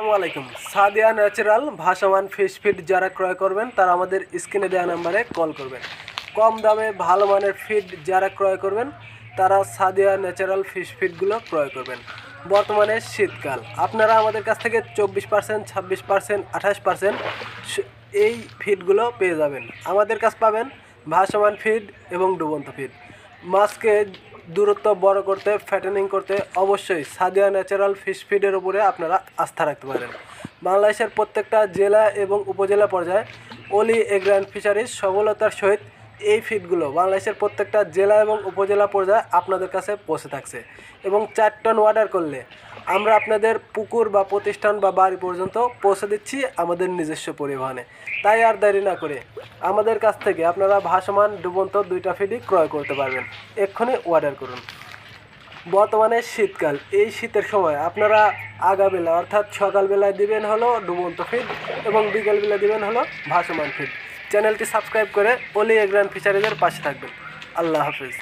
আসসালামু আলাইকুম। সাদিয়া ন্যাচারাল ভাসমান ফিশ ফিড যারা ক্রয় করবেন তারা আমাদের স্ক্রিনে দেওয়া নাম্বারে কল করবেন। কম দামে ভালো মানের ফিড যারা ক্রয় করবেন তারা সাদিয়া ন্যাচারাল ফিশ ফিডগুলো ক্রয় করবেন। বর্তমানে শীতকাল, আপনারা আমাদের কাছ থেকে 24%, 26%, 28% এই ফিডগুলো পেয়ে যাবেন। আমাদের কাছ পাবেন ভাসমান ফিড এবং ডুবন্ত ফিড। মাছকে দূরত্ব বড় করতে, ফ্যাটেনিং করতে অবশ্যই সাদিয়া ন্যাচারাল ফিশ ফিডের উপরে আপনারা আস্থা রাখতে পারেন। বাংলাদেশের প্রত্যেকটা জেলা এবং উপজেলা পর্যায়ে অলি এগ্রান্ড ফিশারিজ সফলতার সহিত এই ফিডগুলো বাংলাদেশের প্রত্যেকটা জেলা এবং উপজেলা পর্যায়ে আপনাদের কাছে পৌঁছে থাকছে এবং 4 টন অর্ডার করলে আমরা আপনাদের পুকুর বা প্রতিষ্ঠান বা বাড়ি পর্যন্ত পৌঁছে দিচ্ছি আমাদের নিজস্ব পরিবহনে। তাই আর দেরি না করে আমাদের কাছ থেকে আপনারা ভাসমান ডুবন্ত 2টা ফিডই ক্রয় করতে পারবেন। এক্ষুনি অর্ডার করুন। বর্তমানে শীতকাল, এই শীতের সময় আপনারা আগাবেলা অর্থাৎ সকালবেলায় দিবেন হলো ডুবন্ত ফিড এবং বিকেলবেলা দিবেন হলো ভাসমান ফিড। চ্যানেলটি সাবস্ক্রাইব করে অলি এগ্রান্ড ফিশারিজের পাশে থাকবেন। আল্লাহ হাফিজ।